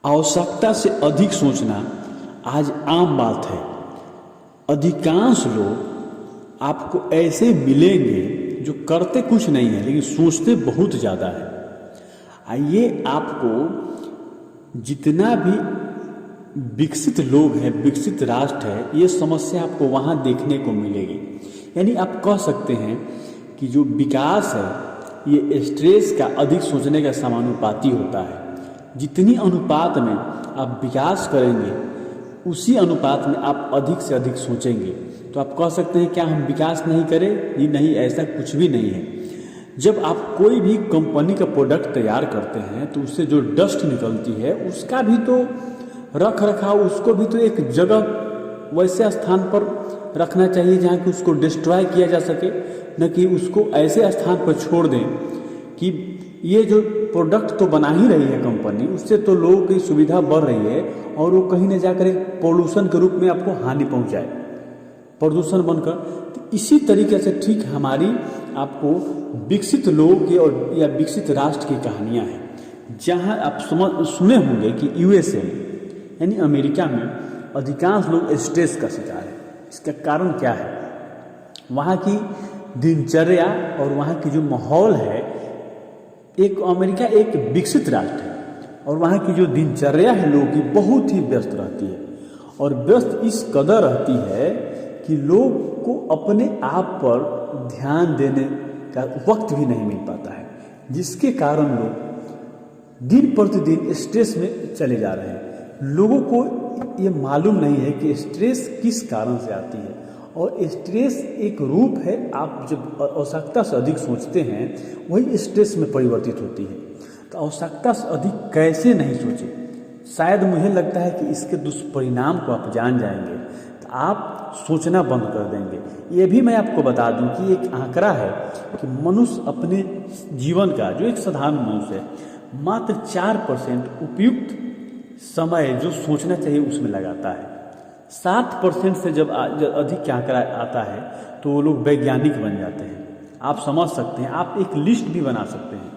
आवश्यकता से अधिक सोचना आज आम बात है। अधिकांश लोग आपको ऐसे मिलेंगे जो करते कुछ नहीं है लेकिन सोचते बहुत ज़्यादा है। आइए, आपको जितना भी विकसित लोग हैं, विकसित राष्ट्र है, ये समस्या आपको वहाँ देखने को मिलेगी। यानी आप कह सकते हैं कि जो विकास है ये स्ट्रेस का अधिक सोचने का समानुपाती होता है। जितनी अनुपात में आप विकास करेंगे उसी अनुपात में आप अधिक से अधिक सोचेंगे। तो आप कह सकते हैं क्या हम विकास नहीं करें? ये नहीं, ऐसा कुछ भी नहीं है। जब आप कोई भी कंपनी का प्रोडक्ट तैयार करते हैं तो उससे जो डस्ट निकलती है उसका भी तो रख रखाव, उसको भी तो एक जगह वैसे स्थान पर रखना चाहिए जहाँ कि उसको डिस्ट्रॉय किया जा सके, न कि उसको ऐसे स्थान पर छोड़ दें कि ये जो प्रोडक्ट तो बना ही रही है कंपनी, उससे तो लोगों की सुविधा बढ़ रही है और वो कहीं न जाकर एक पॉल्यूशन के रूप में आपको हानि पहुंचाए, प्रदूषण बनकर। तो इसी तरीके से ठीक हमारी आपको विकसित लोगों की और या विकसित राष्ट्र की कहानियां हैं, जहां आप सुने होंगे कि यूएसए में यानी अमेरिका में अधिकांश लोग स्ट्रेस का शिकार है। इसका कारण क्या है? वहाँ की दिनचर्या और वहाँ की जो माहौल है, अमेरिका एक विकसित राष्ट्र है और वहाँ की जो दिनचर्या है लोगों की बहुत ही व्यस्त रहती है। और व्यस्त इस कदर रहती है कि लोग को अपने आप पर ध्यान देने का वक्त भी नहीं मिल पाता है, जिसके कारण लोग दिन प्रतिदिन स्ट्रेस में चले जा रहे हैं। लोगों को ये मालूम नहीं है कि स्ट्रेस किस कारण से आती है। और स्ट्रेस एक रूप है, आप जब आवश्यकता से अधिक सोचते हैं वही स्ट्रेस में परिवर्तित होती है। तो आवश्यकता से अधिक कैसे नहीं सोचें? शायद मुझे लगता है कि इसके दुष्परिणाम को आप जान जाएंगे तो आप सोचना बंद कर देंगे। ये भी मैं आपको बता दूं कि एक आंकड़ा है कि मनुष्य अपने जीवन का, जो एक साधारण मनुष्य है, मात्र 4% उपयुक्त समय जो सोचना चाहिए उसमें लगाता है। 7% से जब अधिक आंकड़ा आता है तो वो लोग वैज्ञानिक बन जाते हैं। आप समझ सकते हैं, आप एक लिस्ट भी बना सकते हैं।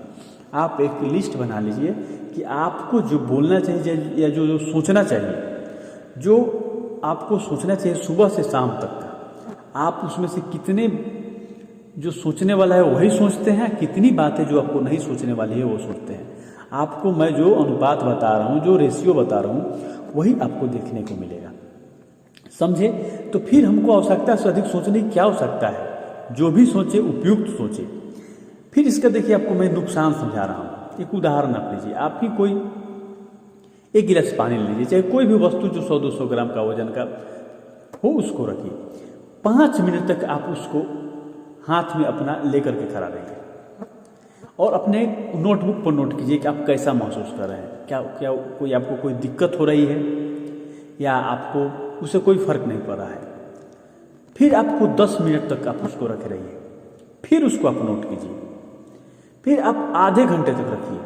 आप एक लिस्ट बना लीजिए कि आपको जो बोलना चाहिए या जो सोचना चाहिए, जो आपको सोचना चाहिए सुबह से शाम तक का, आप उसमें से कितने जो सोचने वाला है वही सोचते हैं, कितनी बातें जो आपको नहीं सोचने वाली है वो सोचते हैं। आपको मैं जो अनुपात बता रहा हूँ, जो रेशियो बता रहा हूँ, वही आपको देखने को मिलेगा। समझे? तो फिर हमको आवश्यकता से अधिक सोचने की क्या आवश्यकता है? जो भी सोचे उपयुक्त सोचे। फिर इसका देखिए, आपको मैं नुकसान समझा रहा हूँ। एक उदाहरण आप लीजिए, आप ही कोई एक गिलास पानी ले लीजिए, चाहे कोई भी वस्तु जो 100-200 ग्राम का वजन का हो, उसको रखिए। 5 मिनट तक आप उसको हाथ में अपना लेकर के खड़ा रहिए और अपने नोटबुक पर नोट कीजिए कि आप कैसा महसूस कर रहे हैं। क्या कोई आपको कोई दिक्कत हो रही है या आपको उसे कोई फर्क नहीं पड़ रहा है? फिर आपको 10 मिनट तक आप उसको रखे रहिए, फिर उसको आप नोट कीजिए। फिर आप आधे घंटे तक रखिए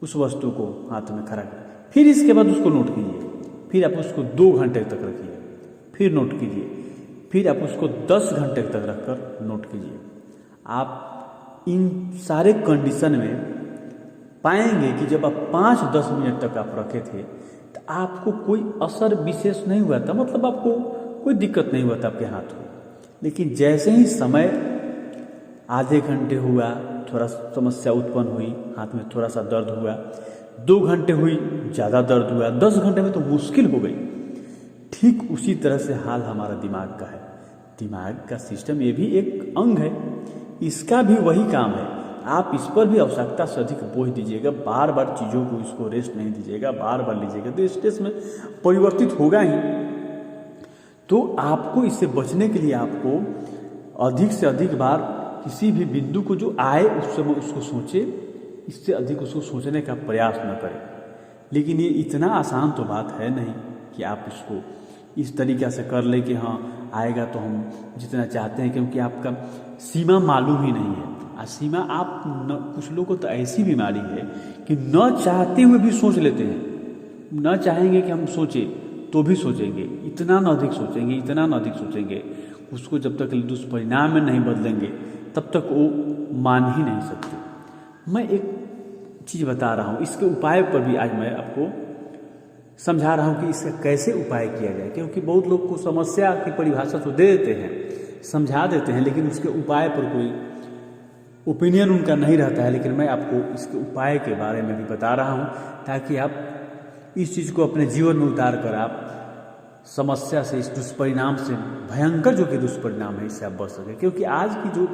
उस वस्तु को हाथ में खड़ा कर, फिर इसके बाद उसको नोट कीजिए। फिर आप उसको 2 घंटे तक रखिए, फिर नोट कीजिए। फिर आप उसको 10 घंटे तक रखकर नोट कीजिए। आप इन सारे कंडीशन में पाएंगे कि जब आप 5-10 मिनट तक आप रखे थे तो आपको कोई असर विशेष नहीं हुआ था, मतलब आपको कोई दिक्कत नहीं हुआ था आपके हाथ को। लेकिन जैसे ही समय आधे घंटे हुआ, थोड़ा समस्या उत्पन्न हुई, हाथ में थोड़ा सा दर्द हुआ, 2 घंटे हुई, ज़्यादा दर्द हुआ, 10 घंटे में तो मुश्किल हो गई। ठीक उसी तरह से हाल हमारा दिमाग का है। दिमाग का सिस्टम ये भी एक अंग है, इसका भी वही काम है। आप इस पर भी आवश्यकता से अधिक बोझ दीजिएगा, बार बार चीज़ों को इसको रेस्ट नहीं दीजिएगा, बार बार लीजिएगा तो स्ट्रेस में परिवर्तित होगा ही। तो आपको इससे बचने के लिए आपको अधिक से अधिक बार किसी भी बिंदु को जो आए उस समय उसको सोचे, इससे अधिक उसको सोचने का प्रयास न करें। लेकिन ये इतना आसान तो बात है नहीं कि आप इसको इस तरीक़े से कर ले कि हाँ आएगा तो हम जितना चाहते हैं, क्योंकि आपका सीमा मालूम ही नहीं है। सीमा आप कुछ लोगों को तो ऐसी बीमारी है कि न चाहते हुए भी सोच लेते हैं। न चाहेंगे कि हम सोचें तो भी सोचेंगे, इतना न अधिक सोचेंगे, इतना न अधिक सोचेंगे। उसको जब तक दुष्परिणाम में नहीं बदलेंगे तब तक वो मान ही नहीं सकते। मैं एक चीज़ बता रहा हूँ, इसके उपाय पर भी आज मैं आपको समझा रहा हूँ कि इसका कैसे उपाय किया जाए। क्योंकि बहुत लोग को समस्या की परिभाषा तो दे देते हैं, समझा देते हैं, लेकिन उसके उपाय पर कोई ओपिनियन उनका नहीं रहता है। लेकिन मैं आपको इसके उपाय के बारे में भी बता रहा हूँ ताकि आप इस चीज़ को अपने जीवन में उतार कर आप समस्या से, इस दुष्परिणाम से, भयंकर जो कि दुष्परिणाम है, इससे आप बच सकें। क्योंकि आज की जो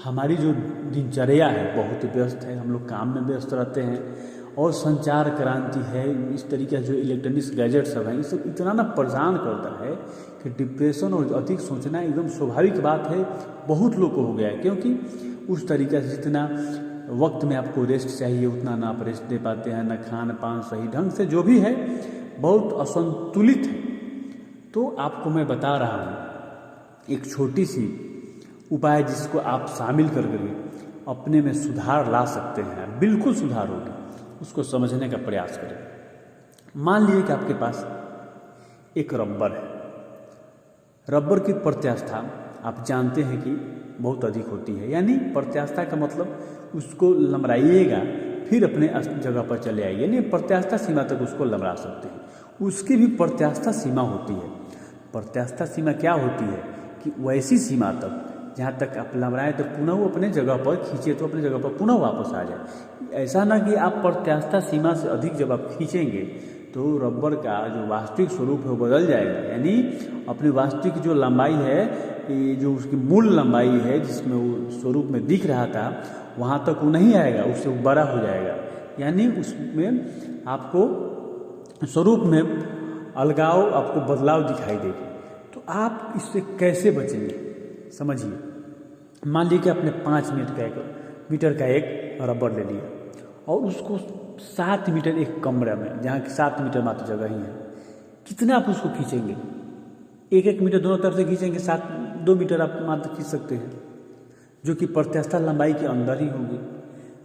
हमारी जो दिनचर्या है बहुत व्यस्त है, हम लोग काम में व्यस्त रहते हैं और संचार क्रांति है, इस तरीके से जो इलेक्ट्रॉनिक्स गैजेट सब हैं, ये सब इतना ना परेशान करता है कि डिप्रेशन और अधिक सोचना एकदम स्वाभाविक बात है, बहुत लोग को हो गया है। क्योंकि उस तरीके से जितना वक्त में आपको रेस्ट चाहिए उतना ना आप रेस्ट दे पाते हैं, ना खान पान सही ढंग से, जो भी है बहुत असंतुलित है। तो आपको मैं बता रहा हूँ एक छोटी सी उपाय जिसको आप शामिल करके अपने में सुधार ला सकते हैं, बिल्कुल सुधार होगा, उसको समझने का प्रयास करें। मान लीजिए कि आपके पास एक रबर है, रबर की प्रत्यास्था आप जानते हैं कि बहुत अधिक होती है, यानी प्रत्यास्था का मतलब उसको लमराइएगा फिर अपने जगह पर चले आइए, यानी प्रत्यास्था सीमा तक उसको लमरा सकते हैं। उसकी भी प्रत्यास्था सीमा होती है। प्रत्यास्था सीमा क्या होती है कि वैसी सीमा तक जहाँ तक आप लमराएं तो पुनः वो अपने जगह पर खींचे तो अपने जगह पर पुनः वापस आ जाए। ऐसा ना कि आप प्रत्यास्था सीमा से अधिक जब आप खींचेंगे तो रबर का जो वास्तविक स्वरूप है वो बदल जाएगा, यानी अपनी वास्तविक जो लंबाई है, जो उसकी मूल लंबाई है जिसमें वो स्वरूप में दिख रहा था वहाँ तक वो नहीं आएगा, उससे वो बड़ा हो जाएगा, यानी उसमें आपको स्वरूप में अलगाव, आपको बदलाव दिखाई देगी। तो आप इससे कैसे बचेंगे समझिए। मान लीजिए कि आपने 5 मीटर का एक रबर ले लिया और उसको 7 मीटर एक कमरे में, जहाँ की 7 मीटर मात्र जगह ही है, कितना आप उसको खींचेंगे? 1-1 मीटर दोनों तरफ से खींचेंगे, 2 मीटर आप मात्र खींच सकते हैं, जो कि प्रत्यास्था लंबाई के अंदर ही होगी।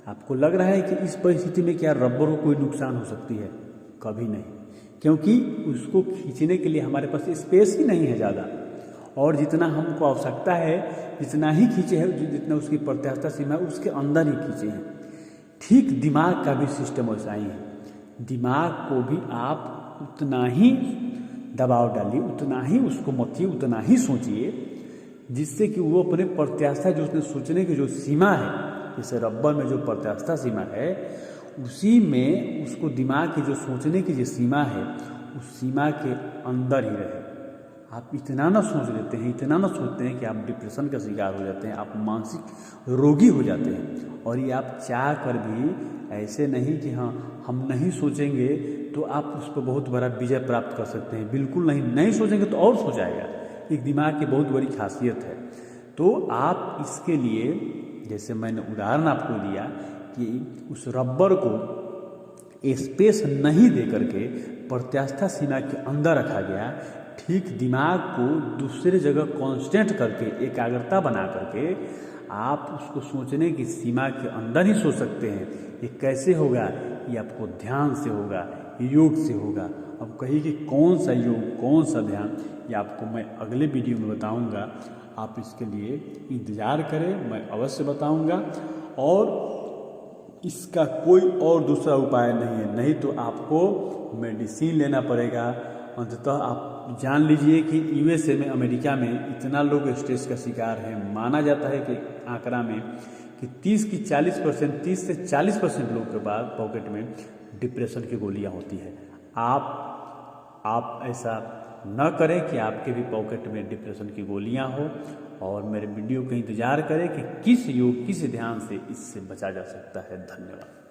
आपको लग रहा है कि इस परिस्थिति में क्या रबर को कोई नुकसान हो सकती है? कभी नहीं, क्योंकि उसको खींचने के लिए हमारे पास स्पेस ही नहीं है ज़्यादा, और जितना हमको आवश्यकता है जितना ही खींचे हैं, जितना उसकी प्रत्यास्था सीमा है उसके अंदर ही खींचे हैं। ठीक दिमाग का भी सिस्टम वैसा ही है। दिमाग को भी आप उतना ही दबाव डालिए, उतना ही उसको मथिए, उतना ही सोचिए, जिससे कि वो अपने प्रत्यास्था जो उसने सोचने की जो सीमा है, जैसे रबर में जो प्रत्यास्था सीमा है उसी में उसको दिमाग की जो सोचने की जो सीमा है उस सीमा के अंदर ही रहे। आप इतना ना सोच लेते हैं, इतना ना सोचते हैं कि आप डिप्रेशन का शिकार हो जाते हैं, आप मानसिक रोगी हो जाते हैं। और ये आप चाह कर भी ऐसे नहीं कि हाँ हम नहीं सोचेंगे तो आप उस पर बहुत बड़ा विजय प्राप्त कर सकते हैं, बिल्कुल नहीं। नहीं सोचेंगे तो और सो जाएगा। एक दिमाग की बहुत बड़ी खासियत है। तो आप इसके लिए, जैसे मैंने उदाहरण आपको दिया कि उस रबर को स्पेस नहीं दे करके प्रत्यास्था सीमा के अंदर रखा गया, ठीक दिमाग को दूसरे जगह कांस्टेंट करके, एकाग्रता बना करके आप उसको सोचने की सीमा के अंदर ही सोच सकते हैं। ये कैसे होगा? ये आपको ध्यान से होगा, योग से होगा। अब कहिए कि कौन सा योग, कौन सा ध्यान, ये आपको मैं अगले वीडियो में बताऊंगा। आप इसके लिए इंतज़ार करें, मैं अवश्य बताऊंगा। और इसका कोई और दूसरा उपाय नहीं है, नहीं तो आपको मेडिसिन लेना पड़ेगा। अंततः आप जान लीजिए कि यूएसए में, अमेरिका में इतना लोग स्ट्रेस का शिकार है। माना जाता है कि आंकड़ा में कि 30 से 40% लोगों के पास पॉकेट में डिप्रेशन की गोलियां होती है। आप ऐसा न करें कि आपके भी पॉकेट में डिप्रेशन की गोलियां हो, और मेरे वीडियो का इंतजार करें कि किस योग, किस ध्यान से इससे बचा जा सकता है। धन्यवाद।